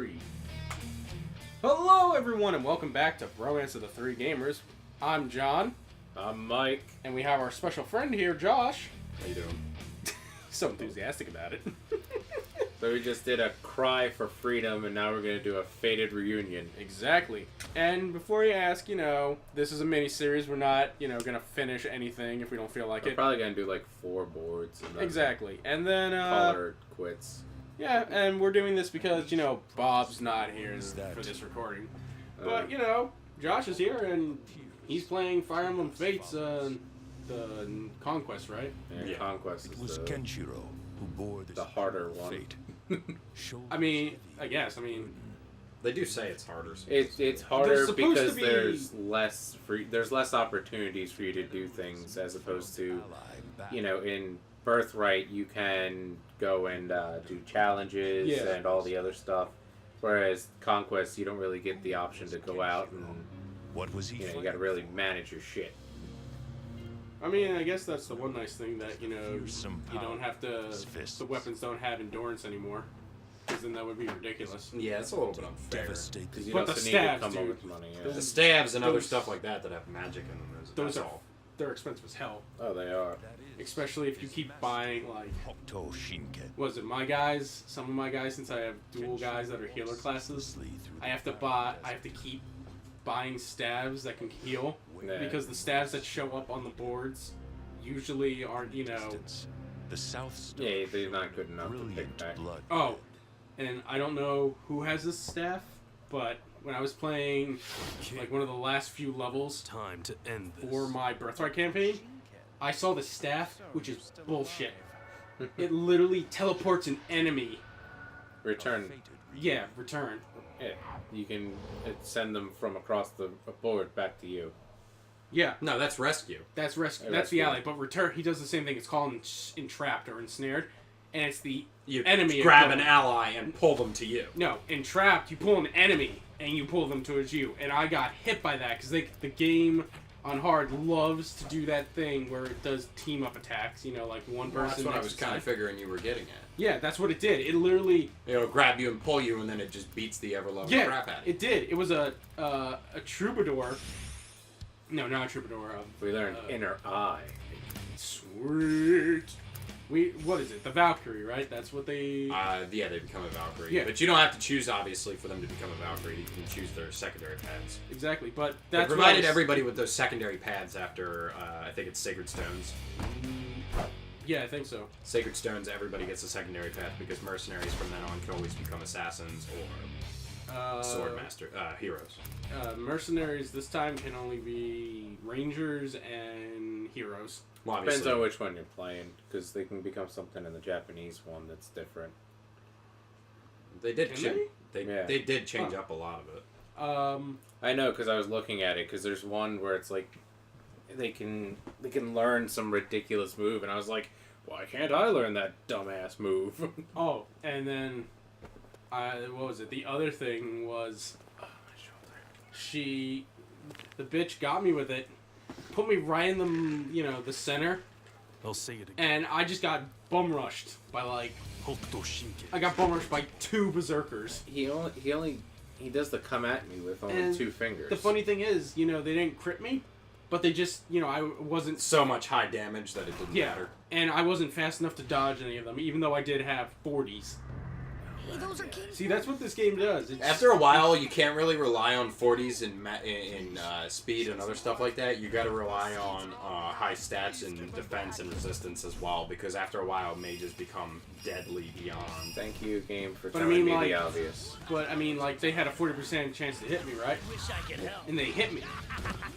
3. Hello everyone and welcome back to Bromance of the 3 Gamers. I'm John. I'm Mike. And we have our special friend here, Josh. How you doing? So enthusiastic about it. So we just did a cry for freedom, and now we're going to do a fated reunion. Exactly. And before you ask, this is a mini-series. We're not, going to finish anything if we don't feel like We're it. probably going to do like 4 boards. And Exactly. And then, call her quits. Yeah, and we're doing this because, Bob's not here for this recording. But, Josh is here, and he's playing Fire Emblem Fates, the Conquest, right? Yeah, Conquest It is was Kenshiro who bore this the harder one. fate. I guess. They do say it's harder. It's harder supposed because to be- there's less opportunities for you to do things as opposed to, in Birthright you can go and do challenges and all the other stuff, whereas Conquest you don't really get the option to go out and What was he? you got to really manage your shit. I guess that's the one nice thing that, Here's some you don't have to, His fists. the weapons don't have endurance anymore. Because then that would be ridiculous. Yeah, it's a little bit unfair. Devastate. Because you But also the need to stabs, come up dude. with money. Yeah. The stabs and other Those- stuff like that have magic in them. Those That's are, all. they're expensive as hell. Oh, they are. Especially if you keep buying, Hokuto Shinken. some of my guys, since I have dual guys that are healer classes, I have to keep buying stabs that can heal. Yeah. Because the stabs that show up on the boards usually aren't, The South Star. Yeah, they're not good enough to pick Brilliant back. blood. Oh, and I don't know who has this staff, but when I was playing one of the last few levels Time to end this. for my Birthright campaign, I saw the staff, which is bullshit. It literally teleports an enemy. Return. Yeah, return. Yeah, you can send them from across the board back to you. Yeah, No, that's rescue. that's rescue. Yeah, That's the rescue. ally. But return, he does the same thing. It's called entrapped or ensnared, and it's the You enemy. grab an equivalent. ally and pull them to you. No, entrapped. You pull an enemy and you pull them towards you. And I got hit by that because the game on hard loves to do that thing where it does team up attacks. Like one Well, person. that's what I next was to kind of side. figuring you were getting at. Yeah, that's what it did. It literally. It'll grab you and pull you, and then it just beats the ever-loving Yeah, crap out of you. it did. It was a troubadour. No, not a troubadour. We learned inner eye. Sweet. What is it? The Valkyrie, right? That's what they. Yeah, they become a Valkyrie. Yeah. But you don't have to choose, obviously, for them to become a Valkyrie. You can choose their secondary paths. Exactly, but They that's provided what I was- everybody with those secondary paths after, I think it's Sacred Stones. Yeah, I think so. Sacred Stones, everybody gets a secondary path because mercenaries from then on can always become assassins or swordmaster heroes. Mercenaries this time can only be rangers and heroes. Well, Depends obviously, on which one you're playing, because they can become something in the Japanese one that's different. they did. Can Yeah. They did change Huh. up a lot of it. I know, because I was looking at it, because there's one where it's like they can learn some ridiculous move, and I was like, why can't I learn that dumbass move? Oh, and then, what was it? The other thing was, the bitch got me with it, put me right in the center, I'll say it again. and I just got bum rushed by Hokuto Shinken. I got bum rushed by 2 berserkers. He does the come at me with only And 2 fingers. The funny thing is, they didn't crit me, but they just, I wasn't. So much high damage that it didn't Yeah, matter. and I wasn't fast enough to dodge any of them, even though I did have 40s. Hey, those are kings. See, that's what this game does. It's, After a while, you can't really rely on 40s in speed and other stuff like that. You got to rely on high stats and defense and resistance as well, because after a while, mages become deadly beyond. Thank you, game, for But I telling mean, me the like- obvious. But they had a 40% chance to hit me, right? And they hit me.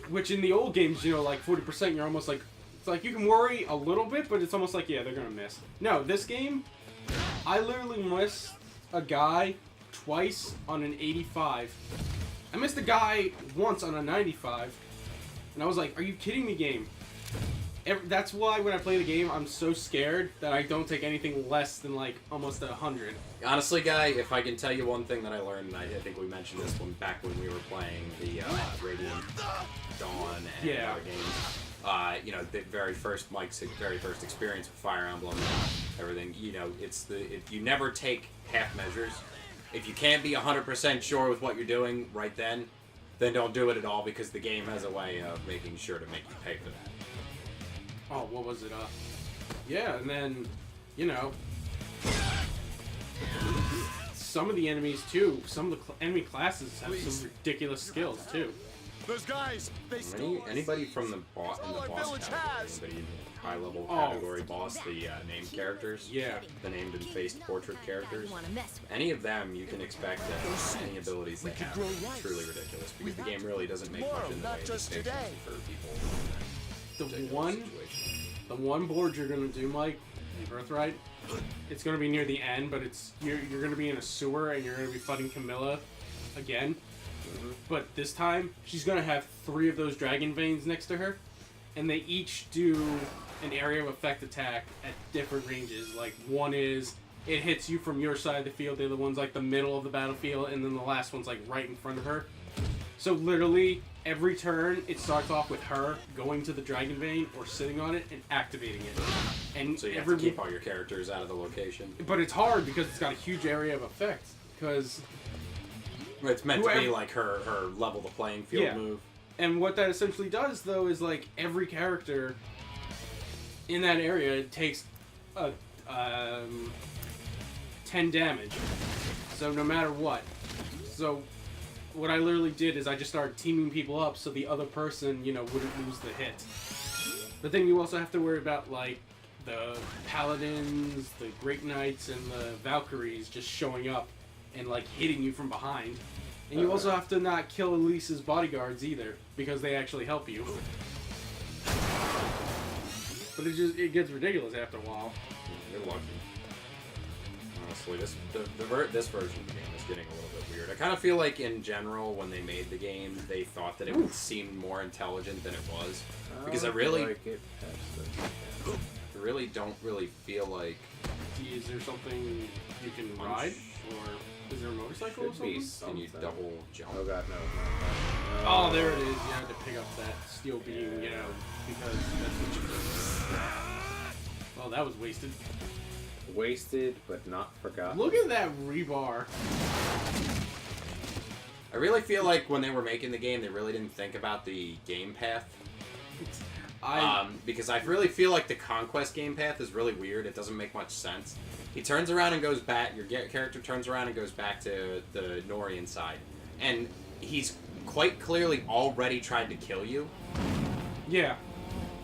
Which in the old games, 40%, you're almost like, it's like you can worry a little bit, but it's almost like, yeah, they're gonna miss. No, this game, I literally missed a guy twice on an 85. I missed a guy once on a 95. And I was like, are you kidding me, game? That's why when I play the game, I'm so scared that I don't take anything less than almost 100. Honestly, Guy, if I can tell you one thing that I learned, and I think we mentioned this one back when we were playing the Radiant Dawn and Yeah. other games. The very first Mike's very first experience with Fire Emblem, everything. You never take half measures. If you can't be 100% sure with what you're doing right then don't do it at all, because the game has a way of making sure to make you pay for that. Oh, what was it? Yeah, and then, you know, some of the enemies too. Some of the enemy classes have some ridiculous skills too. Those guys, they stole Anybody from the boss in the All our boss village category, has. anybody in the high level Oh. category boss, the named characters, Yeah. the named and faced portrait characters, You wanna mess with any of them you can expect that any abilities they have grow are rice. truly ridiculous, because We the have game to. really doesn't make Tomorrow, much in the not way of just distinctions today. for people. The Ridiculous one, situations. the one board you're gonna do, Mike, in Birthright, it's gonna be near the end, but you're gonna be in a sewer and you're gonna be fighting Camilla again. But this time, she's gonna have 3 of those dragon veins next to her, and they each do an area of effect attack at different ranges. Like, one is, it hits you from your side of the field, the other one's like the middle of the battlefield, and then the last one's like right in front of her. So literally, every turn, it starts off with her going to the dragon vein, or sitting on it, and activating it. And So you have to keep all your characters out of the location. But it's hard, because it's got a huge area of effect, because... It's meant to be Whoever- like her level the playing field Yeah. move. And what that essentially does, though, is like every character in that area takes 10 damage. So no matter what. So what I literally did is I just started teaming people up so the other person, you know, wouldn't lose the hit. But then you also have to worry about like the paladins, the great knights, and the valkyries just showing up and like hitting you from behind. And you also have to not kill Elise's bodyguards either, because they actually help you. But it gets ridiculous after a while. You're lucky. Honestly, this version of the game is getting a little bit weird. I kind of feel like in general, when they made the game, they thought that it would seem more intelligent than it was. Because I really, like it past the- I really don't really feel like. Is there something you can ride? Or is there a motorcycle or Should be something? Can you something. double jump? Oh god, no. Oh, there it is. You had to pick up that steel beam, you know, because that's what you do. Oh, that was wasted. Wasted, but not forgotten. Look at that rebar. I really feel like when they were making the game, they really didn't think about the game path. Because I really feel like the Conquest game path is really weird. It doesn't make much sense. He turns around and goes back. Your character turns around and goes back to the Norian side, and he's quite clearly already tried to kill you, Yeah.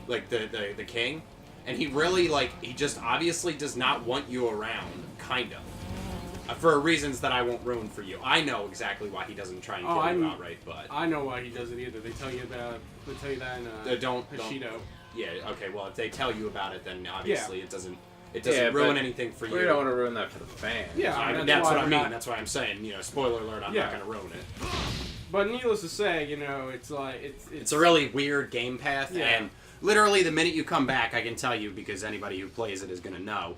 like the king, and he really he just obviously does not want you around, kind of, for reasons that I won't ruin for you. I know exactly why he doesn't try and kill you outright, but I know why he does it either. They tell you that in don't. Hashido. Yeah. Okay. Well, if they tell you about it, then obviously it doesn't. It Yeah, doesn't ruin but anything for you. We don't want to ruin that for the fans. Yeah, That's what I we're mean. not- That's why I'm saying, spoiler alert, I'm Yeah. not going to ruin it. But needless to say, it's like It's a really weird game path, Yeah. and literally the minute you come back, I can tell you, because anybody who plays it is going to know,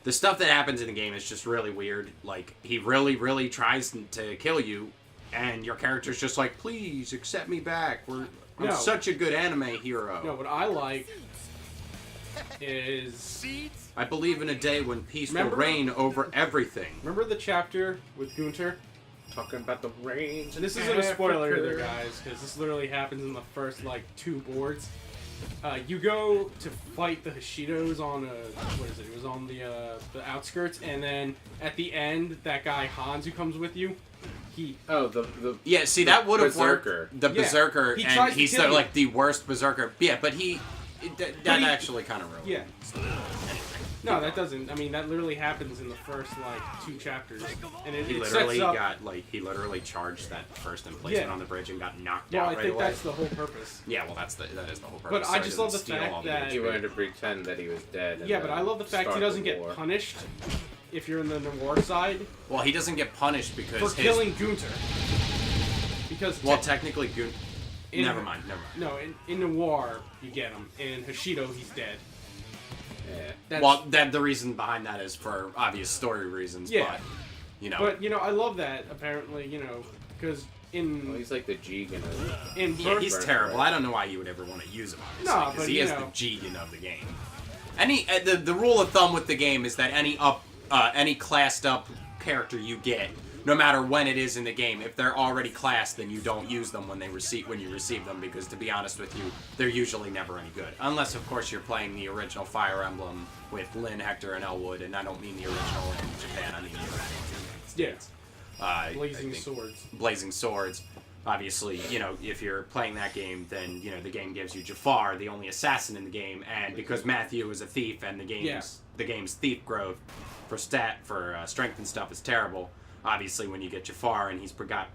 the stuff that happens in the game is just really weird. Like, he really, really tries to kill you, and your character's just like, please, accept me back. I'm No. such a good anime hero. No, what I like is Seeds? I believe in a day when peace Remember- will reign over everything. remember the chapter with Gunter? Talking about the range. And this isn't a spoiler either, guys, because this literally happens in the first 2 boards. You go to fight the Hashidos on what is it? It was on the outskirts, and then at the end, that guy Hans who comes with you, he Oh, the Yeah, see, that would have Berserker. worked. The Yeah, Berserker, he and tries to he's kill you. the worst Berserker. Yeah, but that he- actually kind of ruined. yeah. No, that doesn't. I mean, that literally happens in the first 2 chapters, and it, He it literally sets up. he literally charged that first emplacement Yeah. on the bridge and got knocked Well, out I right think away. that's the whole purpose. Yeah, well, that is the whole purpose. But I So he just love doesn't the steal fact all the that- he HP. wanted to pretend that he was dead. And Yeah, but then I love the fact he start doesn't the get war. punished if you're in the noir side Well, he doesn't get punished because for his. killing Gunter. Because Well, technically, in- never mind. No, in noir you get him. In Hashido he's dead. Yeah. That's, Well, the reason behind that is for obvious story reasons. Yeah. But but I love that apparently. Because in Well, he's like the Jigen of in yeah, Birth- he's terrible. I don't know why you would ever want to use him, obviously, No, because but, he you is know. the Jigen of the game. The rule of thumb with the game is that any classed up character you get, no matter when it is in the game, if they're already classed, then you don't use them when you receive them, because to be honest with you, they're usually never any good. Unless, of course, you're playing the original Fire Emblem with Lynn, Hector, and Elwood, and I don't mean the original in Japan, I mean the original in the United States. Blazing Swords. Blazing Swords. Obviously, you know, if you're playing that game, then, you know, the game gives you Jafar, the only assassin in the game, and because Matthew is a thief and the game's thief growth for strength and stuff is terrible, obviously when you get Jafar and he's got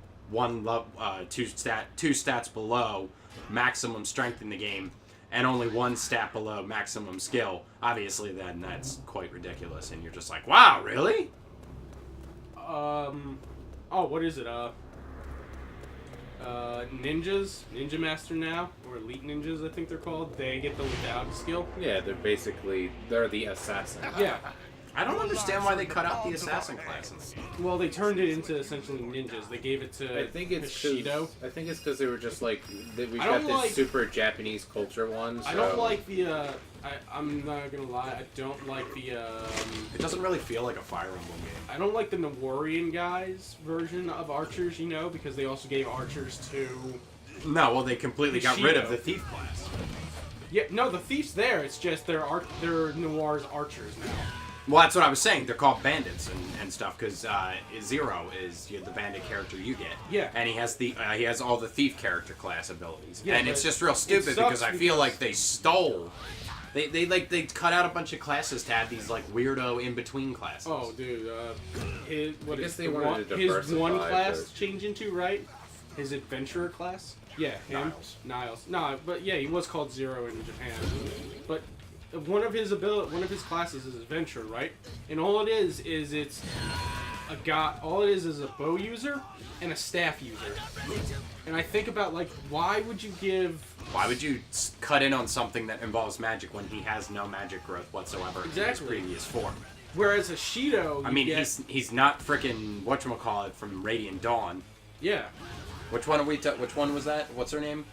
two stats below maximum strength in the game and only one stat below maximum skill, obviously then that's quite ridiculous, and you're just like, wow, really? What is it? Ninjas, Ninja Master now, or Elite Ninjas, I think they're called. They get the without skill. Yeah, they're the assassin. Yeah. I don't understand why they cut out the assassin classes. Well, they turned it into essentially ninjas. They gave it to I think it's Bushido. I think it's because they were just like we I got don't this like- super Japanese culture one. So. I don't like the. I'm not gonna lie. I don't like the. It doesn't really feel like a Fire Emblem game. I don't like the Nawarian guys version of archers. You know, because they also gave archers to. No, well, they completely got rid of Bushido. the thief class. Yeah, no, the thief's there. It's just they're Noir's archers now. Well, that's what I was saying. They're called bandits and stuff because Zero is the bandit character you get. Yeah. And he has all the thief character class abilities. Yeah, and it's but just real stupid it because sucks I feel like they stole. They cut out a bunch of classes to add these like weirdo in between classes. Oh, dude. His I guess they the wanted to his one diversify, class but- change into, right? His adventurer class. Yeah, him. Niles. No, but yeah, he was called Zero in Japan. But one of his classes is adventure, right? And all it is it's a guy. All it is a bow user and a staff user. And I think about like, why would you cut in on something that involves magic when he has no magic growth whatsoever in his previous form? Whereas a Shido, I mean, he's not frickin' whatchamacallit from Radiant Dawn. Yeah. Which one which one was that? What's her name?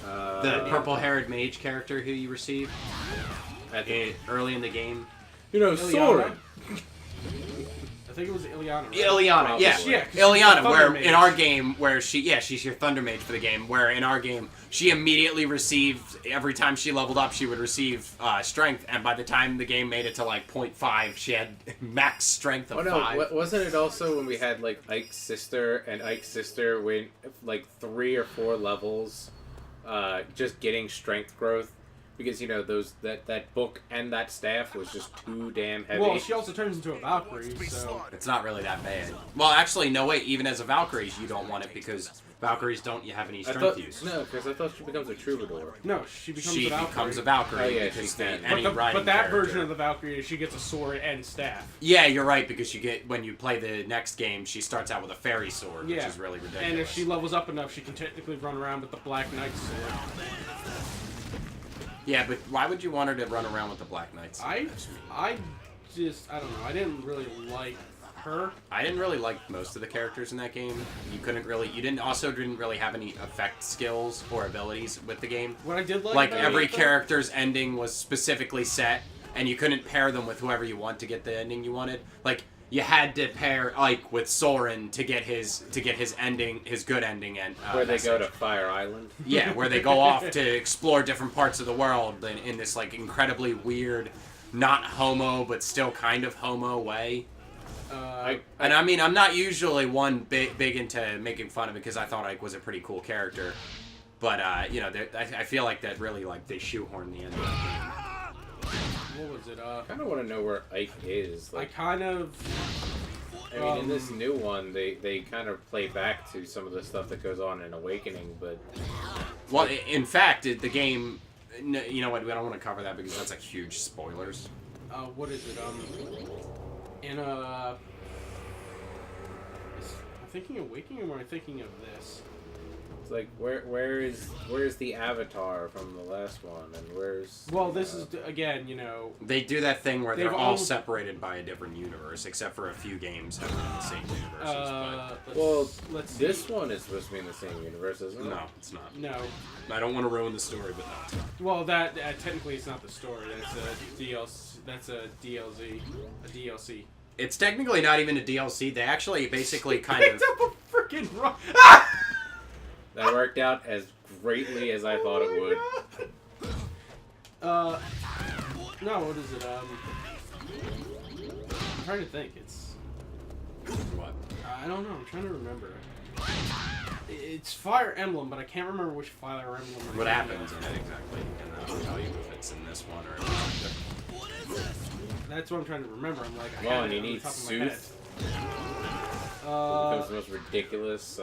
The purple-haired mage character who you receive early in the game. You know, Ileana? Sword. I think it was Ileana. Right? Ileana, yeah. Yeah, 'cause Ileana, she's a where thunder mage. in our game, where she's your thunder mage for the game, where in our game, she immediately received, every time she leveled up, she would receive strength, and by the time the game made it to like 0.5, she had max strength of 5. Wasn't it also when we had like Ike's sister went like 3 or 4 levels, just getting strength growth? Because, you know, that book and that staff was just too damn heavy. Well, she also turns into a Valkyrie, so... It's not really that bad. Well, actually, no, wait, even as a Valkyrie, you don't want it because Valkyries don't have any strength use. No, because I thought she becomes a troubadour. No, she becomes a Valkyrie. Oh, yeah, she because can. But that version of the Valkyrie, she gets a sword and staff. Yeah, you're right, because when you play the next game, she starts out with a fairy sword, Yeah. which is really ridiculous. And if she levels up enough, she can technically run around with the Black Knight's sword. Yeah, but why would you want her to run around with the Black Knights? I don't know. I didn't really like her. I didn't really like most of the characters in that game. You didn't really have any effect skills or abilities with the game. What I did Like about every it, though- character's ending was specifically set, and you couldn't pair them with whoever you want to get the ending you wanted. Like you had to pair Ike with Soren to get his ending, his good ending, and Where they go to Fire Island. yeah, where they go off to explore different parts of the world in this like incredibly weird, not homo but still kind of homo way. And I mean, I'm not usually one big into making fun of it because I thought Ike was a pretty cool character, but you know, I feel like that really like they shoehorned the end of that game. What was it? I kind of want to know where Ike is. Like, I mean, in this new one, they kind of play back to some of the stuff that goes on in Awakening, but... Well, in fact, the game... You know what, we don't want to cover that because that's like huge spoilers. What is it? I'm thinking Awakening, or am I thinking of this? It's like, where's the Avatar from the last one, and where's... Well, this is, again, you know... They do that thing where they're They've all all- separated by a different universe, except for a few games that are in the same universes. Well, let's see. this one is supposed to be in the same universe, isn't but it? no, it's not. No. I don't want to ruin the story, but no, it's not. Well, that technically it's not the story. That's a DLC. That's a DLC. A DLC. It's technically not even a DLC. They actually basically kind Picked of... up a freaking rock. That worked out as greatly as I thought it would. No, what is it? I'm trying to think. It's... What? I don't know. I'm trying to remember. It's Fire Emblem, but I can't remember which Fire Emblem. What happens in it exactly? And I'll tell you if it's in this one or if it's different. That's what I'm trying to remember. I'm like, I Well, had and it you on the need top of my head. Sooth. Becomes the most ridiculous,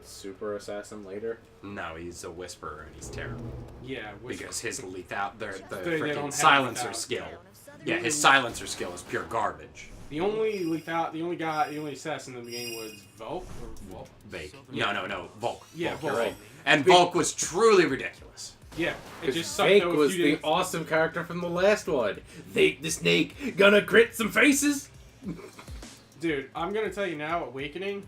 super assassin later. No, he's a whisperer and he's terrible. Yeah, Because his lethal, the They don't freaking have silencer lethal. skill. Yeah, his silencer skill is pure garbage. the only assassin in the game was Volk or Volk. Vague. No, Volk. Yeah, Volk, you're Volk. right. And Volk was truly ridiculous. Yeah, it just sucked Fake though was if you the didn't. awesome character from the last one. Fake the snake, gonna crit some faces. Dude, I'm gonna tell you now, Awakening.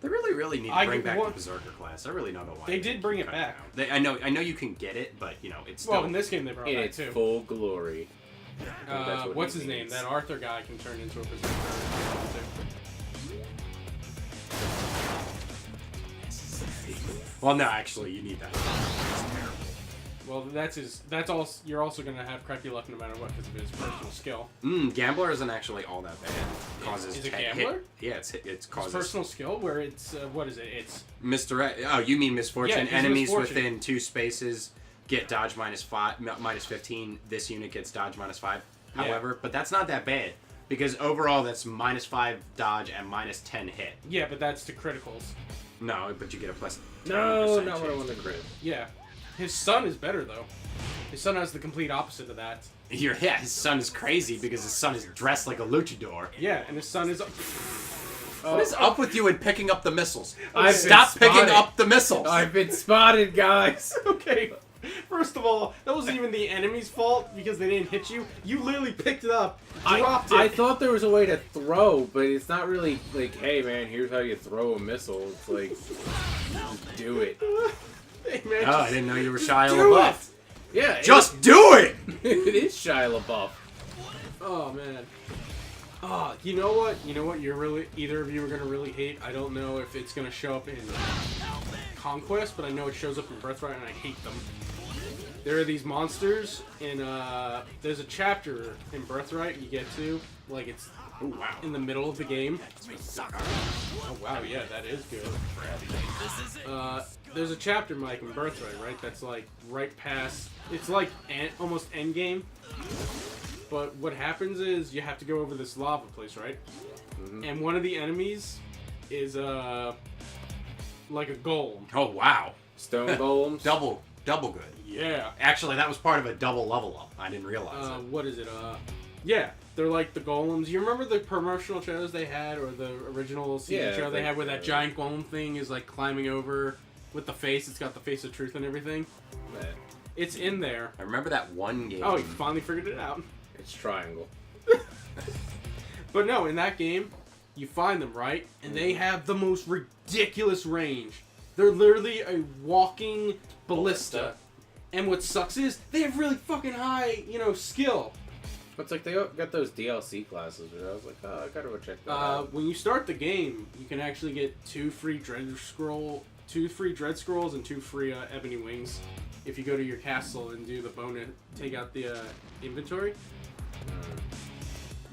They really need to I bring back the want- Berserker class. I really don't know why. They did bring it cut back. out. I know you can get it, but it's still. Well, in this game they brought it In back its too. full glory. I think that's what What's he his name? means. That Arthur guy can turn into a berserker. Well, no, actually, you need that. Well, that's all. You're also gonna have crappy luck no matter what because of his personal skill. Gambler isn't actually all that bad. Causes Is it hit- Gambler? Yeah, it's His causes personal skill, where it's what is it? It's misdirect. Oh, you mean misfortune? Yeah, it's Enemies misfortune. within 2 spaces get dodge minus 15. This unit gets dodge -5. Yeah. However, but that's not that bad because overall that's -5 dodge and -10 hit. yeah, but that's to criticals. No, but you get a plus. No, 10% not what I chance want to to crit. Yeah, his son is better though. His son has the complete opposite of that. Yeah, his son is crazy because his son is dressed like a luchador. Yeah, and his son is. What is up with you and picking up the missiles? I've Stop been picking spotted. up the missiles. I've been spotted, guys. Okay, first of all, that wasn't even the enemy's fault because they didn't hit you. You literally picked it up, dropped I it. thought there was a way to throw, but it's not really like, hey man, here's how you throw a missile. It's like, just do it. Hey, man, Oh, I just didn't know you were Shia do LaBeouf. Yeah, Just do it! it is Shia LaBeouf. Oh man. Oh, you know what? You know what? Either of you are gonna really hate. I don't know if it's gonna show up in Conquest, but I know it shows up in Birthright, and I hate them. There are these monsters, and there's a chapter in Birthright you get to, like it's in the middle of the game. Oh wow, yeah, that is good. There's a chapter, Mike, in Birthright, right? That's like right past. It's like almost end game. But what happens is you have to go over this lava place, right? Mm-hmm. And one of the enemies is like a golem. Oh, wow. Stone golems. Double good. Yeah. Actually, that was part of a double level up. I didn't realize it. What is it? Yeah, they're like the golems. You remember the promotional shows they had, or the original season show they had, where that giant golem thing is like climbing over with the face? It's got the face of truth and everything. It's in there. I remember that one game. Oh, you finally figured it out. It's triangle. But no, in that game, you find them, right? And they have the most ridiculous range. They're literally a walking ballista. And what sucks is, they have really fucking high, skill. It's like they got those DLC classes, and I was like, oh, I gotta go check that out. When you start the game, you can actually get 2 free Dread Scrolls, and 2 free Ebony Wings. If you go to your castle and do the bonus, take out the inventory.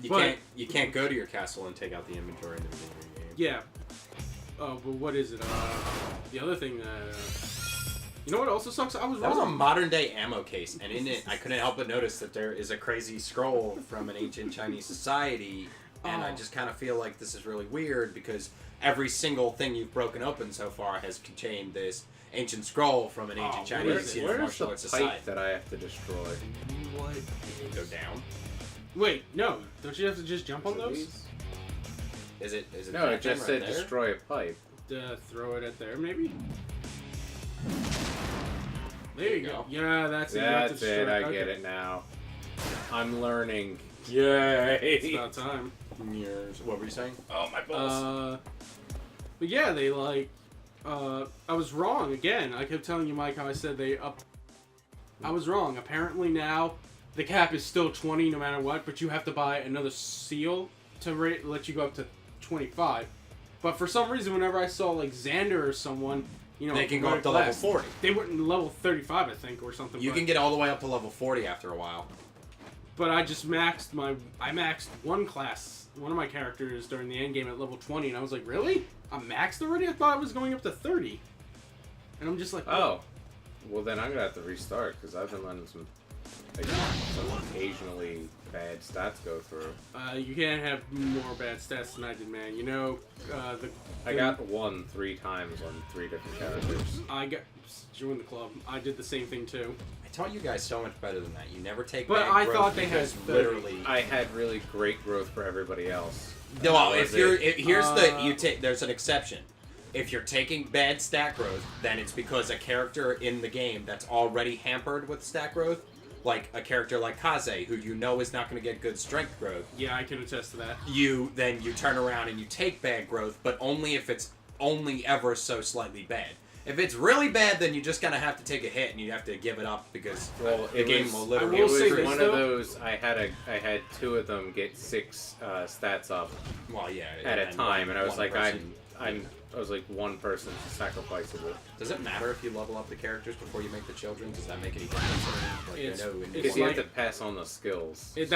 You can't go to your castle and take out the inventory in the beginning of the game. Yeah. But what is it? The other thing you know what also sucks? I was That was a wrong. modern day ammo case, and in it, I couldn't help but notice that there is a crazy scroll from an ancient Chinese society, and I just kind of feel like this is really weird because every single thing you've broken open so far has contained this ancient scroll from an ancient Chinese Where's martial the arts pipe society. that I have to destroy? What? Go down. Wait, no. Don't you have to just jump on those? Is it? No, that it just thing said right there? destroy a pipe. Throw it at there, maybe? There you go. go. Yeah, that's it. That's it. I get it now. I'm learning. Yay! It's about time. What were you saying? Oh my balls. But yeah, they like. I was wrong again. I kept telling you, Mike, how I said they up. I was wrong. Apparently now, the cap is still 20 no matter what, but you have to buy another seal to let you go up to 25. But for some reason, whenever I saw like Xander or someone, you know, They can go up to level 40. They went in level 35, I think, or something. You can get all the way up to level 40 after a while. But I just maxed one class, one of my characters during the end game at level 20, and I was like, really? I'm maxed already? I thought I was going up to 30. And I'm just like, Oh. Well, then I'm gonna have to restart because I've been letting some occasionally bad stats go through. You can't have more bad stats than I did, man. You know, I got 1 3 times on 3 different characters. Join the club. I did the same thing too. I taught you guys so much better than that. You never take But bad I growth thought they had because 30. literally. I had really great growth for everybody else. Well, That if was you're it. here's the you take there's an exception. If you're taking bad stat growth, then it's because a character in the game that's already hampered with stat growth, like a character like Kaze, who you know is not going to get good strength growth. Yeah, I can attest to that. You turn around and you take bad growth, but only if it's only ever so slightly bad. If it's really bad, then you're just gonna have to take a hit and you have to give it up because the game will literally. I will say It was this, one though. of those. I had 2 of them get 6 stats up Well, yeah. at a time, and I was one like, person- I was like one person sacrificeable. Does it matter if you level up the characters before you make the children? Does that make any difference? Like, It's- I know in Because It's you like- have to pass on the skills. It's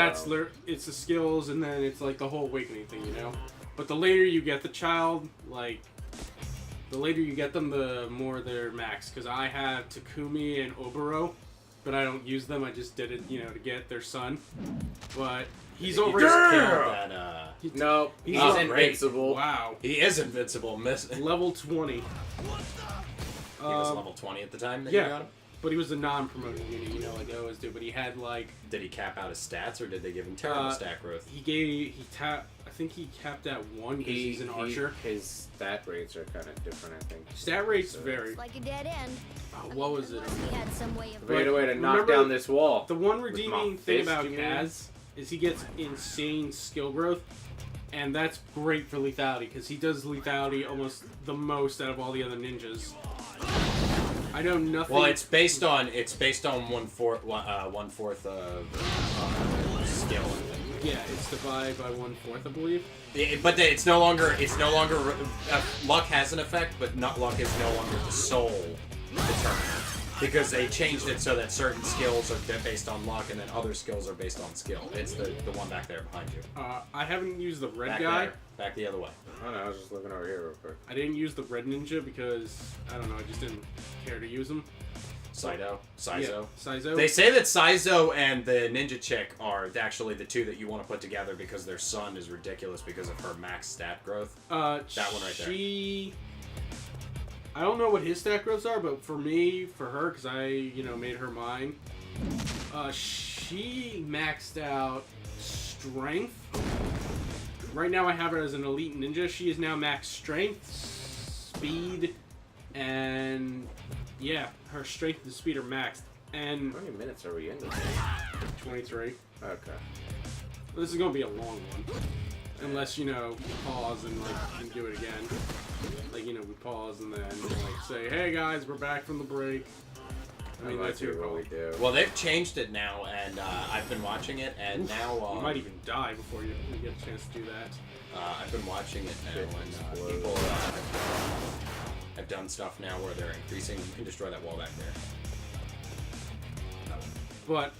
the skills, and then it's like the whole awakening thing, you know. But the later you get the child, like the later you get them, the more they're maxed. Because I have Takumi and Oboro, but I don't use them. I just did it, you know, to get their son. But he's He already just killed that, No, he's Oh, great. invincible. wow, he is invincible. He level 20. was level 20 at the time that yeah. you got him? But he was a non-promoted unit, you know, like I always do. But he had like Did he cap out his stats, or did they give him terrible stat growth? I think he capped at 1 because he's an archer. His stat rates are kind of different, I think. Stat rates So- vary. It's like a dead end. What was it? He had some way of. We had a way to knock remember down this wall. The one With redeeming my thing fist, about you mean? Kaz is he gets insane skill growth, and that's great for lethality because he does lethality almost the most out of all the other ninjas. I know nothing. Well, it's based on 1/4 of skill. I think. Yeah, it's divided by 1/4, I believe. But it's no longer luck has an effect, but not luck is no longer the sole determinant because they changed it so that certain skills are based on luck and then other skills are based on skill. It's the one back there behind you. I haven't used the red Back guy. there. Back the other way. Oh no, I was just looking over here real quick. I didn't use the red ninja because I don't know. I just didn't care to use him. Saizo. Yeah, Saizo. They say that Saizo and the ninja chick are actually the two that you want to put together because their son is ridiculous because of her max stat growth. That one right there. I don't know what his stat growths are, but for her, because I, made her mine, she maxed out strength. Right now I have her as an elite ninja. She is now max strength, speed, and yeah, her strength and speed are maxed. And How many minutes are we in this? 23. Okay. This is gonna be a long one, unless we pause and and do it again. We pause and then say, "Hey guys, we're back from the break." I mean, that's your what call. we do. Well, they've changed it now, and I've been watching it, and now You might even die before you get a chance to do that. I've been watching it now, Shit and explodes. people have done stuff now where they're increasing. You can destroy that wall back there. But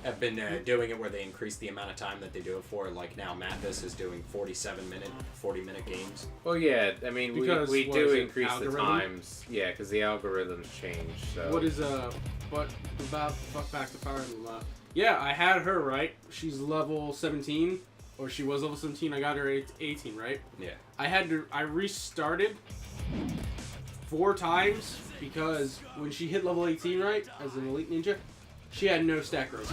Have been doing it where they increase the amount of time that they do it for. Like now, Mathis is doing 40-minute games. Well, yeah, I mean, Because, we what do is it, increase the algorithm? times. Yeah, because the algorithms change. So. what is but about fuck back to Fire Emblem. Yeah, I had her right. She's level 17, or she was level 17. I got her at 18, right? Yeah. I restarted 4 times because when she hit level 18, right, as an elite ninja, she had no stat growth.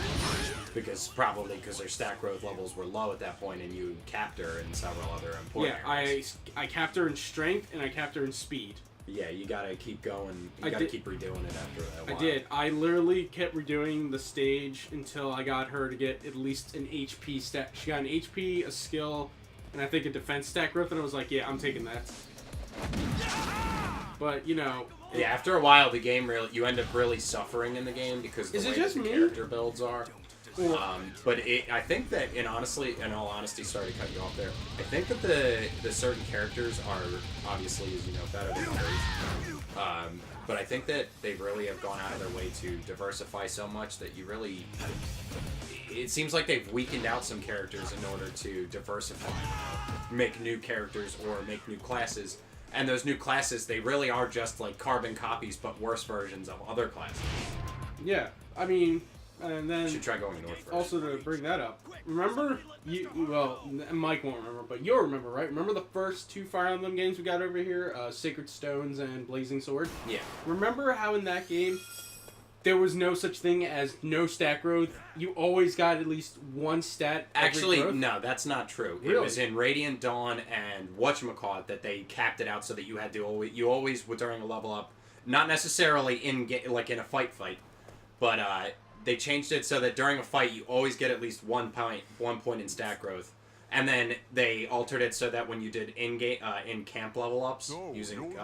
Probably because her stat growth levels were low at that point, and you capped her in several other important Yeah, areas. I capped her in strength and I capped her in speed. Yeah, you gotta keep going. You I gotta did- keep redoing it after a I while. did. I literally kept redoing the stage until I got her to get at least an HP stat. She got an HP, a skill, and I think a defense stat growth, and I was like, yeah, I'm taking that. But, Yeah, after a while, the game you end up really suffering in the game because the Is it way just that the me? character builds are. But I think that, in all honesty, sorry to cut you off there. I think that the certain characters are obviously, as you know, better than others. But I think that they really have gone out of their way to diversify so much that you really. It seems like they've weakened out some characters in order to diversify, make new characters or make new classes. And those new classes, they really are just like carbon copies, but worse versions of other classes. Yeah, I mean, and then... You should try going north first. Also, to bring that up, remember, Mike won't remember, but you'll remember, right? Remember the first 2 Fire Emblem games we got over here? Sacred Stones and Blazing Sword? Yeah. Remember how in that game, there was no such thing as no stat growth? You always got at least 1 stat every Actually, growth? no, that's not true. Really? It was in Radiant Dawn and whatchamacallit that they capped it out so that you had to you always were during a level up, not necessarily in a fight, but they changed it so that during a fight you always get at least 1 point in stat growth. And then they altered it so that when you did in camp level ups using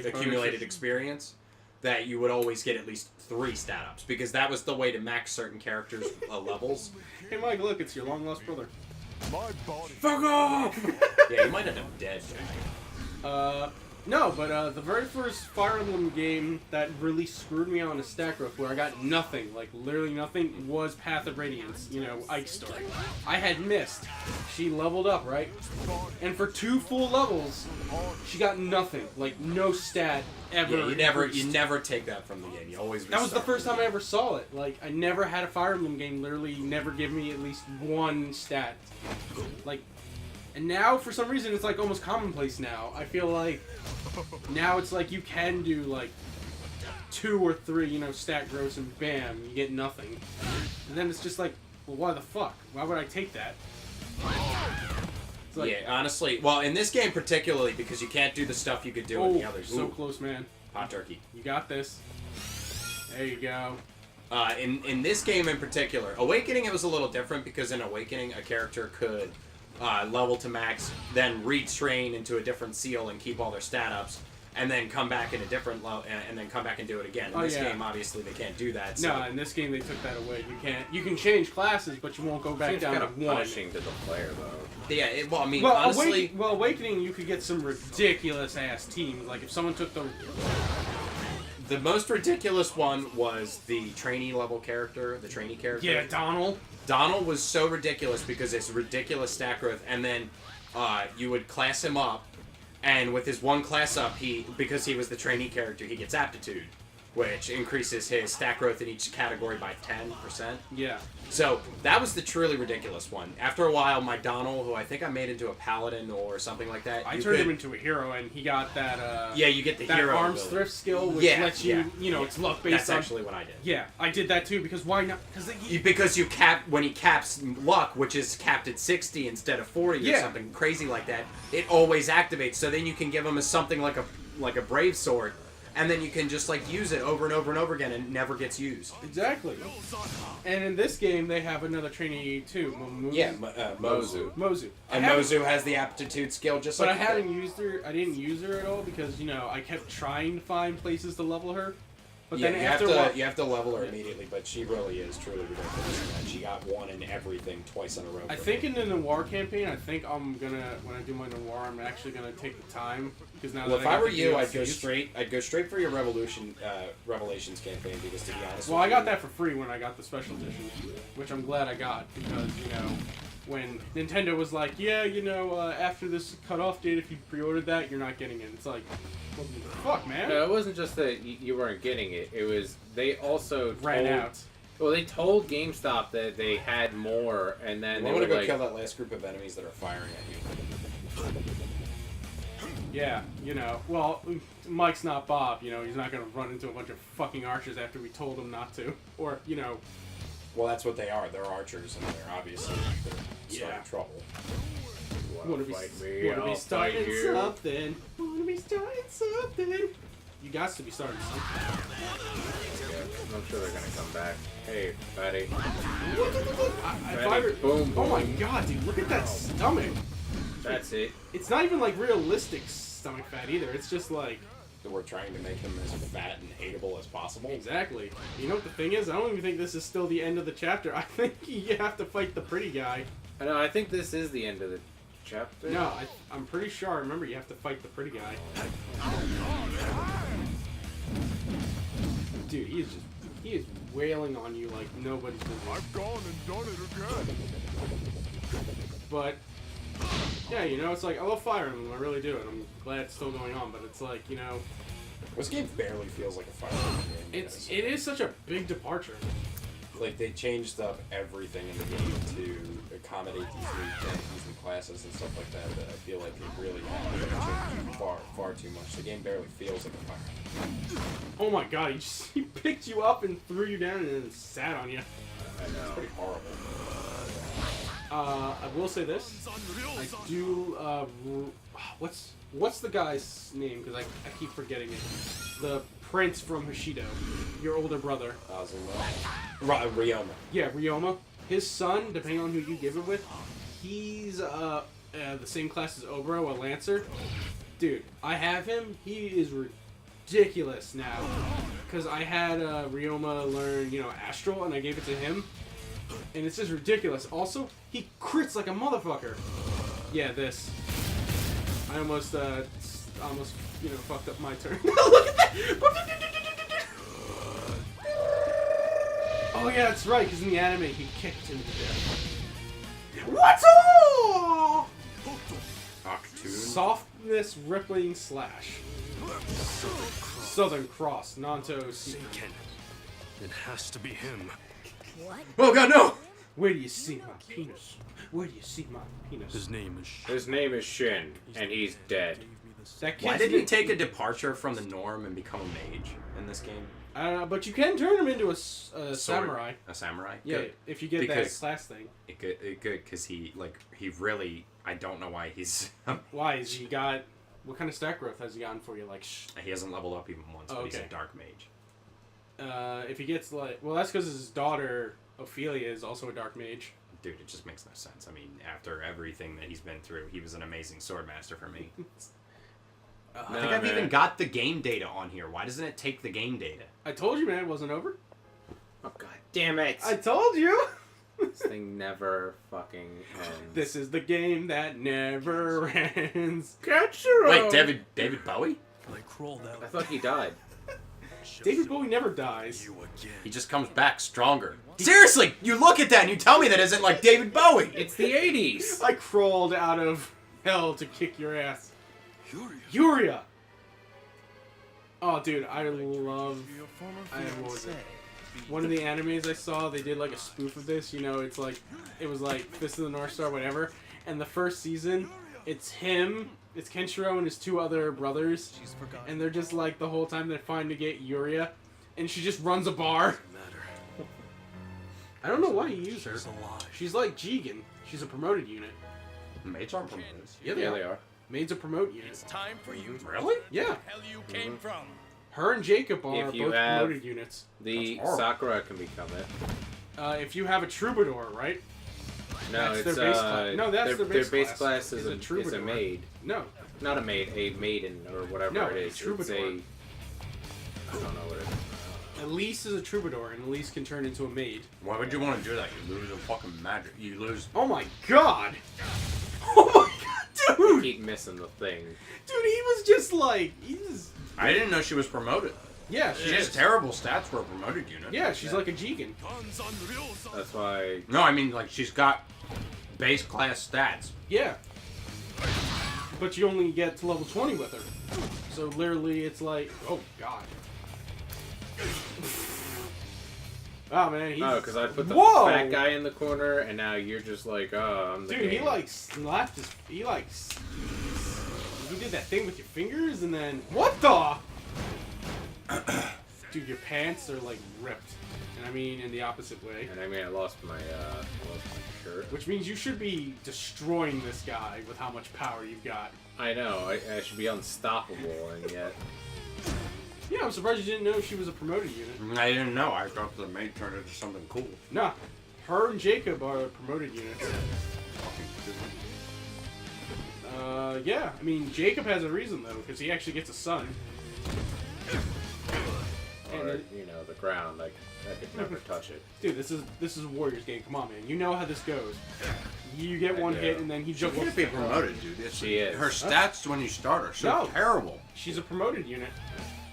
accumulated experience, that you would always get at least 3 stat ups, because that was the way to max certain characters' levels. Hey Mike, look, it's your long lost brother. My body. Fuck off! Yeah, you might end up dead. No, but the very first Fire Emblem game that really screwed me on a stat growth, where I got nothing, like literally nothing, was Path of Radiance, Ike's story. I had missed. She leveled up, right? And for 2 full levels, she got nothing, like no stat ever. Yeah, you never take that from the game. You always That was the restart first from time I ever saw it. Like, I never had a Fire Emblem game literally never give me at least 1 stat. Like, and now, for some reason, it's like almost commonplace now. I feel like now it's like you can do like 2 or 3, stat growths and bam, you get nothing. And then it's just like, well, why the fuck? Why would I take that? It's like, yeah, honestly, well, in this game particularly, because you can't do the stuff you could do in the others. So Ooh, close, man. hot turkey. You got this. There you go. In this game in particular, Awakening, it was a little different, because in Awakening, a character could level to max, then retrain into a different seal and keep all their stat ups, and then come back in a different level, and then come back and do it again. In this game, obviously, they can't do that. So. No, in this game they took that away. You can change classes, but you won't go back Seems down kind to of 1. punishing to the player, though. Yeah, I mean, honestly... Awakening, you could get some ridiculous-ass teams. Like, if someone took The most ridiculous one was the trainee level character, the trainee character. Yeah, Donald. Donald was so ridiculous because it's ridiculous stat growth, and then you would class him up, and with his 1 class up, because he was the trainee character, he gets aptitude, which increases his stat growth in each category by 10%. Yeah. So that was the truly ridiculous one. After a while, my Donald, who I think I made into a paladin or something like that, I turned him into a hero, and he got that. Yeah, you get the that hero arms ability. thrift skill, which lets you, it's luck based That's on. actually what I did. Yeah, I did that too because why not? Because you cap when he caps luck, which is capped at 60 instead of 40 or something crazy like that. It always activates. So then you can give him something like a brave sword. And then you can just like use it over and over and over again, and it never gets used. Exactly. And in this game, they have another trainee too, Mozu. Mozu. And Mozu has the aptitude skill, just but like. But I hadn't used her. I didn't use her at all because I kept trying to find places to level her. But then you have to level her immediately, but she really is truly ridiculous. And she got 1 in everything twice in a row. I think in the Noir campaign, when I do my Noir, I'm actually gonna take the time because now. Well, that if I were got you, DLCs, I'd go straight for your Revelations campaign, because to be honest. Well, I got that for free when I got the special edition, which I'm glad I got because when Nintendo was like, after this cutoff date, if you pre-ordered that, you're not getting it. It's like, what the fuck, man? No, it wasn't just that you weren't getting it. It was they also ran out. Well, they told GameStop that they had more, and then I'm gonna go kill that last group of enemies that are firing at you. Yeah, well, Mike's not Bob. He's not gonna run into a bunch of fucking archers after we told him not to, or Well, that's what they are. They're archers, and they're obviously starting trouble. Wanna be starting something. Wanna be starting something. You got to be starting something. Yeah, I'm sure they're gonna come back. Hey, buddy. Boom. Oh my god, dude! Look at that stomach. That's it. It's not even like realistic stomach fat either. It's just like we're trying to make them as fat and hateable as possible. Exactly. You know what the thing is? I don't even think this is still the end of the chapter. I think you have to fight the pretty guy. I know. I think this is the end of the chapter. No, I'm pretty sure. I remember you have to fight the pretty guy. Dude, he is wailing on you like nobody's business. I've gone and done it again. But yeah, you know, it's like I love Fire Emblem. I really do, and I'm glad it's still going on. But it's like, you know, This game barely feels like a Fire Emblem game. it is such a big departure. Like, they changed up everything in the game to accommodate these new entities and classes and stuff like that, that I feel like it really changed far too much. The game barely feels like a Fire Emblem. Oh my god, he picked you up and threw you down and then sat on you. I know. It's pretty horrible. I will say this. I do, what's the guy's name? Because I keep forgetting it. The prince from Hoshido. Your older brother. Ryoma. Yeah, Ryoma. His son, depending on who you give it with, he's the same class as Obro, a Lancer. Dude, I have him. He is ridiculous now. Because I had Ryoma learn, you know, Astral, and I gave it to him. And it's just ridiculous. Also, he crits like a motherfucker. Yeah, this. I almost, you know, fucked up my turn. Look at that! Oh yeah, that's right, because in the anime he kicked him to death. What's all? Octoon. Softness rippling slash. Southern Cross, Nanto. It has to be him. What? Oh god, no! Where do you see my penis? Where do you see my penis? His name is His name is Shin, and he's dead. That Why kid's did he take a departure from the norm and become a mage in this game? I don't know, but you can turn him into a samurai. A samurai? Yeah, Good. if you get Because- that class thing. It good, because he really, I don't know why he's, Why is he got? What kind of stat growth has he gotten for you? Like, he hasn't leveled up even once, but he's Okay. a dark mage. if he gets like, well, that's because his daughter Ophelia is also a dark mage. Dude, it just makes no sense. I mean, after everything that he's been through, he was an amazing swordmaster for me. I think I've even got the game data on here. Why doesn't it take the game data? I told you, man, it wasn't over. Oh god damn it! I told you. This thing never fucking ends. This is the game that never ends. Catch your Wait, David Bowie? I crawled out. I thought he died. David Bowie never dies. You again. He just comes back stronger. Seriously, you look at that and you tell me that isn't like David Bowie. It's the 80s! I crawled out of hell to kick your ass. Yuria! Oh, dude, I love... what was it? One of the animes I saw, they did like a spoof of this. You know, it was like Fist of the North Star, whatever. And the first season, it's him, it's Kenshiro and his two other brothers. And they're just like, the whole time they're trying to get Yuria. And she just runs a bar. I don't know why you use her. She's like Jigen. She's a promoted unit. Maids aren't promoted. Yeah, Yeah, they are. Maids a promote unit. Time for you. Really? Yeah. Hell you came from. Her and Jacob are If you both have- promoted units. The That's horrible. Sakura can become it. If you have a troubadour, right? No, That's it's their base class. No, that's their base class. is Is a a troubadour. maid. No. Not a maid, a maiden or whatever No, it a is. It's troubadour. I don't know what it is. Elise is a troubadour, and Elise can turn into a maid. Why would you want to do that? You lose a fucking magic. You lose. Oh my god! Oh my god, dude! Keep missing the thing. Dude, he was just like, he's... I didn't know she was promoted. Yeah, She has terrible stats for a promoted unit. Yeah, she's like a Jigen. That's why. No, I mean, like, she's got base class stats. Yeah. But you only get to level 20 with her. So literally, it's like, oh god. Oh man, he's... Oh, because I put the Whoa! fat guy in the corner, and now you're just like, oh, I'm the Dude, he game. like slapped his... He like... You did that thing with your fingers, and then... What the? Dude, your pants are like ripped. And I mean in the opposite way. And I mean, I lost my shirt. Which means you should be destroying this guy with how much power you've got. I know, I should be unstoppable, and yet. Yeah, I'm surprised you didn't know she was a promoted unit. I didn't know. I thought the maid turned into something cool. Nah, her and Jacob are promoted units. Yeah, I mean, Jacob has a reason though, because he actually gets a son. And Or, you know, the ground. Like, I could never touch it. dude, this is a Warriors game. Come on, man. You know how this goes. You get one hit, and then he She jumps. can't be promoted, dude. She is. Her stats when you start are so No. terrible. She's a promoted unit.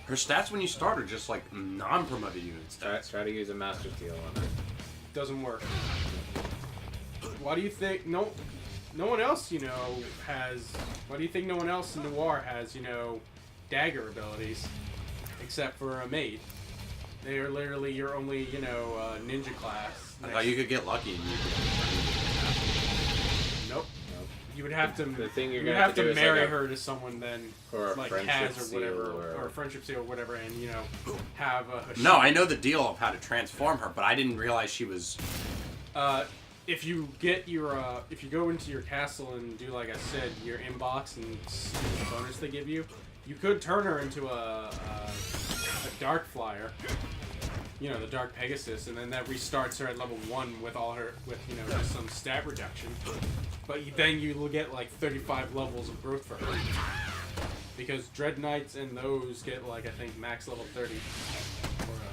Her stats when you start are just like non-promoted unit stats. Try to use a Master Steel on her. Doesn't work. Why do you think no one else, you know, has? Why do you think no one else in Noir has, you know, dagger abilities, except for a maid? They are literally your only, you know, ninja class. I thought you could get lucky and you Nope. You would have to. The thing you're you would gonna have have to to do is marry like a- her to someone then, or a like friendship Kaz or seal whatever, or a friendship seal or whatever, and you know, have a. No, I know the deal of how to transform her, but I didn't realize she was. If you get your, if you go into your castle and do, like I said, your inbox and see the bonus they give you, you could turn her into a dark flyer. You know, the Dark Pegasus, and then that restarts her at level 1 with all her, with, you know, just some stat reduction. But then you will get like 35 levels of growth for her. Because Dread Knights and those get like, I think, max level 30. Or,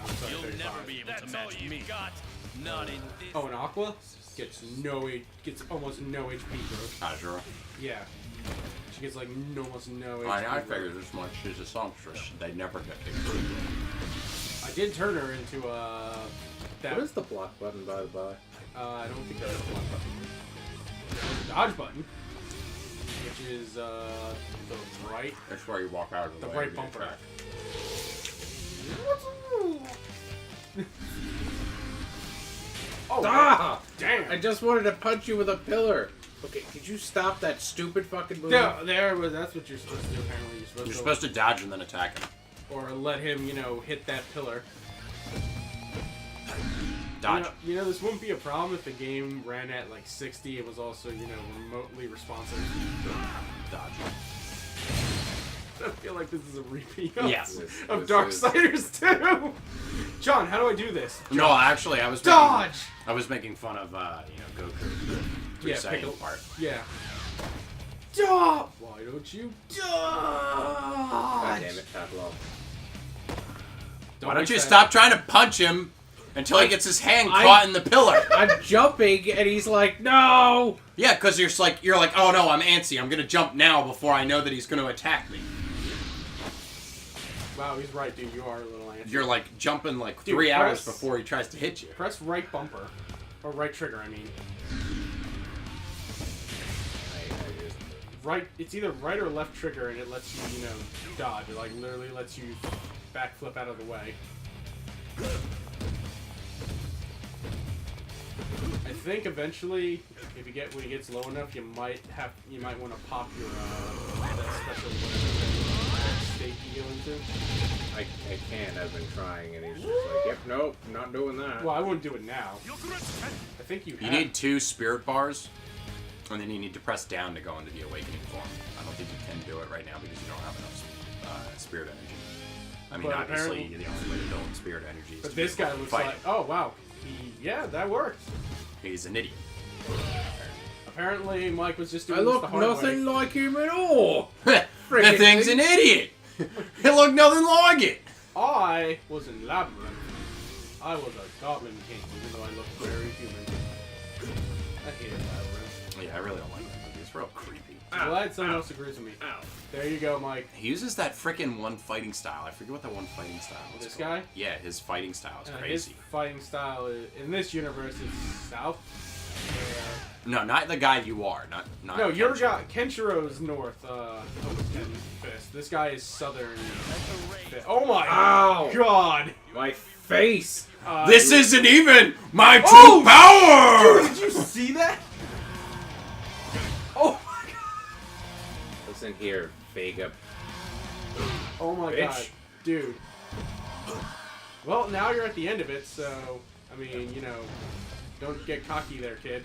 I'm sorry, 35. That's all you got. Not in this. Oh, and Aqua gets almost no HP growth. Azura. Yeah. She gets like almost no HP. I growth. figured as much. She's a songstress. They never get HP. I did turn her into that. What is the block button, by the by? I don't think there's a block button. There's a dodge button, which is the right. That's where you walk out of the, The way. right and you bumper. attack. Oh, Ah! damn! I just wanted to punch you with a pillar. Okay, could you stop that stupid fucking move? There was. That's what you're supposed to do. Apparently, You're supposed to dodge and then attack him. or let him, you know, hit that pillar. Dodge. You know, this wouldn't be a problem if the game ran at like 60. It was also, you know, remotely responsive. Dodge. I feel like this is a repeat Yes. of This Darksiders 2. John, how do I do this? No, actually, I was Dodge! I was making fun of you know, Goku. Yeah, Saiyan Piccolo. part. Yeah. Dodge! Why don't you dodge? God damn it, Pablo. Why don't you make stop trying to punch him until he gets his hand I- caught in the pillar? I'm jumping, and he's like, no! Yeah, because you're like, oh no, I'm antsy. I'm gonna jump now before I know that he's gonna attack me. Wow, he's right, dude. You are a little antsy. You're like jumping like Dude, 3 hours press- before he tries to hit you. Press right bumper. Or right trigger, I mean. I just... Right, it's either right or left trigger, and it lets you, you know, dodge. It like literally lets you backflip out of the way. I think eventually, if you get when it gets low enough, you might want to pop your that special whatever state you go into. I can't. I've been trying, and he's just like, yep, nope, not doing that. Well, I wouldn't do it now. I think you. You have- need 2 spirit bars, and then you need to press down to go into the awakening form. I don't think you can do it right now because you don't have enough spirit energy. I mean, But obviously, apparently- the only way to build spirit energy is But to this be able guy to looks fight like. it. Oh wow. Yeah, that worked. He's an idiot. Apparently, Mike was just doing I this look the hard nothing way. like him at all! The Friggin' thing's thing. an idiot! He looked nothing like it! I was in Labyrinth. I was a goblin king, even though I looked very human. I hated Labyrinth. Yeah, I really don't like that movie. It's real creepy. I'm glad someone else agrees with me. Ow. There you go, Mike. He uses that frickin' one fighting style. I forget what that one fighting style is. This called. guy? Yeah, his fighting style is His crazy. fighting style is, in this universe is south. No, not the guy you are. Not No, your Kenshiro. guy Kenshiro's north. Fist. This guy is southern. Oh my Ow. god! My face! This isn't even my true Oh, power! Dude, did you see that? Oh my god! Listen here, Vega. Oh my Bitch. god, dude. Well, now you're at the end of it, so I mean, you know, don't get cocky there, kid.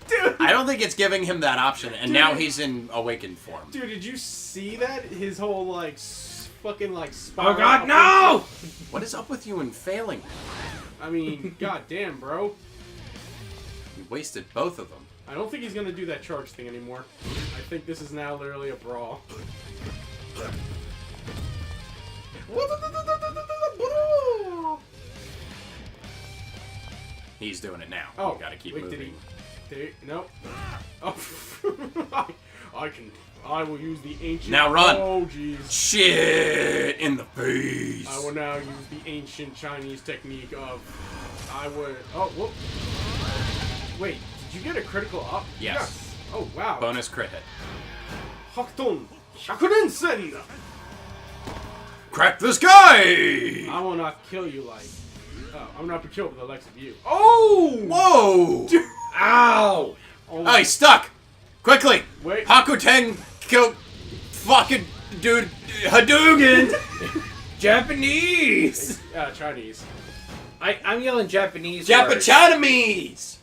Dude, I don't think it's giving him that option, and now he's in awakened form. dude, did you see that? His whole like fucking like spiral. Oh god, no! What is up with you and failing? I mean, god damn, bro. You wasted both of them. I don't think he's gonna do that charge thing anymore. I think this is now literally a brawl. He's doing it now. Oh, You gotta keep wait, moving. Did he? No. Oh, I will use the ancient. Now run. Oh, jeez. Shit in the face. I will now use the ancient Chinese technique of. I would. Oh, whoop. Wait, did you get a critical up? Yes. Oh, wow. Bonus crit hit. Hakton Shakurensen! Crack the sky! I will not kill you like. Oh, I'm not be killed with the likes of you. Oh! Whoa! Ow! Oh, Oh, he's stuck! Quickly! Wait. Hakuten kill fucking dude Hadouken! Japanese! Chinese. I'm yelling Japanese words. Japachanamese!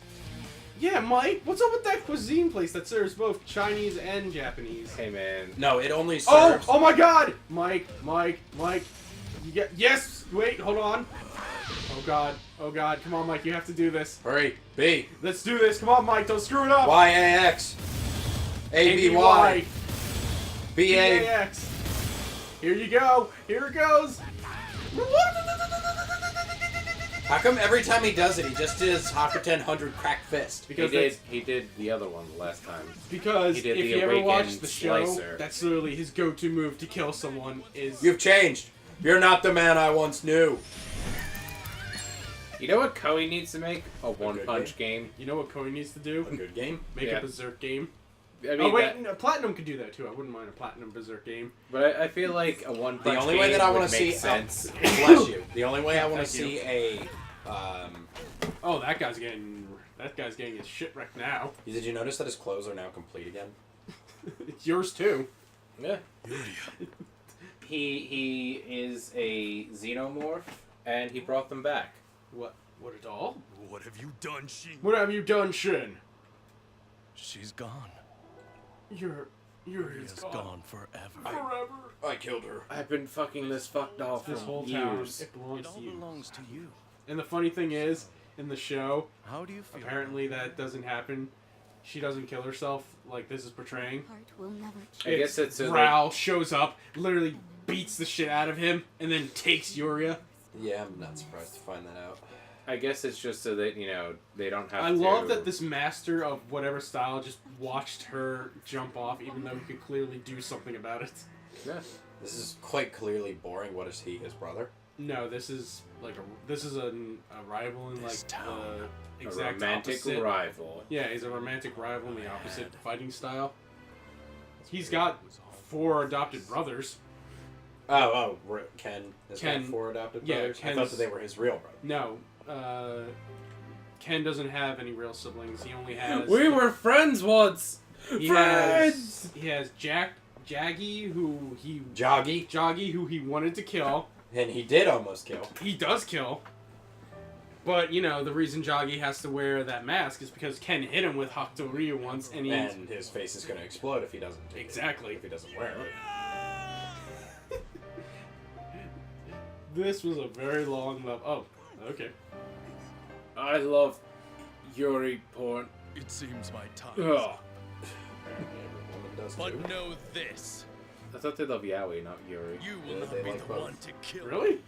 Yeah, Mike, what's up with that cuisine place that serves both Chinese and Japanese? Hey, man. No, it only Oh! serves. Oh my god! Mike. You get. Yes! Wait, hold on. Oh god. Oh god. Come on, Mike, you have to do this. Hurry, B. Let's do this. Come on, Mike, don't screw it up. YAX. ABY. BA. BAX. Here you go. Here it goes. How come every time he does it, he just does Hakuten 100 crack fist? Because He did the other one last time. Because He if did the you ever watch Awakened the show, Slicer. that's literally his go-to move to kill someone is... You've changed. You're not the man I once knew. You know what Koei needs to make? A one-punch game. game. You know what Koei needs to do? A good game. Make Yeah. a Berserk game. I mean, Oh wait, no, Platinum could do that too. I wouldn't mind a Platinum Berserk game. but I feel like a one-punch The only game way that I would want to make see, sense. bless you. The only way I want to Thank you. see a, Oh, that guy's getting his shit wrecked now. Did you notice that his clothes are now complete again? It's yours too. Yeah. He is a xenomorph, and he brought them back. What at all? What have you done, Shin? What have you done, Shin? She's gone. You're It's gone. gone forever. Forever. I killed her. I've been fucking this fucked off This for whole town, years. it belongs It all to you. belongs to you. And the funny thing is, in the show, How do you feel? apparently that doesn't happen. She doesn't kill herself like this is portraying. Heart will never I guess it's so Ral shows up, literally beats the shit out of him, and then takes Yuria. Yeah, I'm not surprised to find that out. I guess it's just so that, you know, they don't have I to... love that this master of whatever style just watched her jump off, even though he could clearly do something about it. Yeah. This is quite clearly boring. What is he, his brother? No, this is like a rival in like This town. the A exact romantic opposite. rival. Yeah, he's a romantic rival in the opposite fighting style. He's got 4 adopted brothers. Ken has Ken- got 4 adopted yeah, brothers? I Ken's- thought that they were his real brothers. No, Ken doesn't have any real siblings. He only has. We were friends once! He Friends! has Jaggy, who he Joggy, who he wanted to kill. and he did almost kill. He does kill. But, you know, the reason Jaggy has to wear that mask is because Ken hit him with Hakuto once, and he... And his face is going to explode if he doesn't. Exactly. If he doesn't wear it. This was a very long level. Oh, okay. I love Yuri porn. It seems my time. Ugh. Every woman does But too. know this: I thought they love Yaoi, not Yuri. you Yeah, will not they be like the both. one to kill. Really?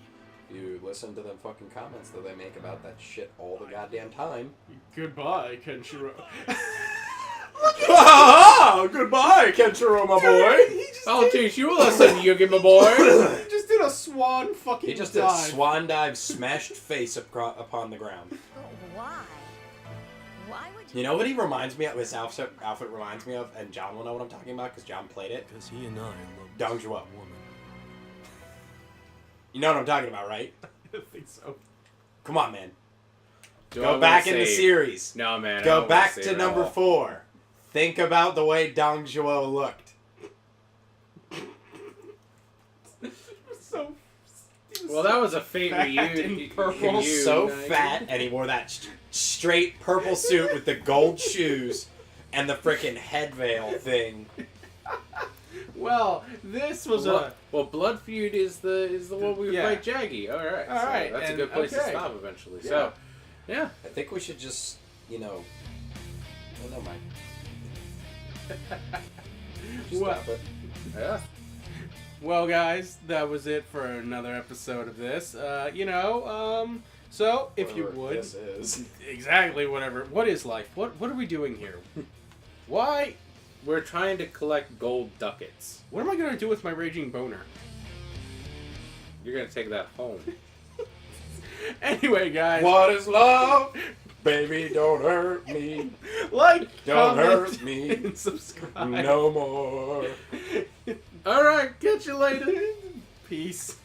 You listen to them fucking comments that they make about that shit all the goddamn time. Goodbye, Kenshiro. Goodbye, Kenshiro, my boy. He just I'll teach you a lesson, Yugi, my boy! He just did a swan fucking He just did a dive. swan dive, smashed face upon the ground. But why? Why would you? You know what he reminds me of? His outfit reminds me of, and John will know what I'm talking about because John played it. Because he and I love Dong this Zhuo. woman. You know what I'm talking about, right? I think so. Come on, man. Do I Go wanna back in the say- series. No, man. I Go don't back wanna say to it at number all. 4. Think about the way Dong Zhuo looked. So. Well, that was a fate Fat reunion. and purple. So fat, and he wore that straight purple suit with the gold shoes and the freaking head veil thing. Well, this was Well, Blood Feud is the one we Yeah. fight Jaggy. All right. All right, That's a and- good place to okay. stop eventually. Yeah. So, yeah. I think we should just, oh, never mind. Just What? stop it. Yeah. Well, guys, that was it for another episode of this. So if you Whatever would, this is. exactly whatever. What is life? What are we doing here? Why? We're trying to collect gold ducats. What am I gonna do with my raging boner? You're gonna take that home. Anyway, guys, What is love? Baby, don't hurt me. like, Don't comment, hurt me. and subscribe. No more. All right, catch you later. Peace.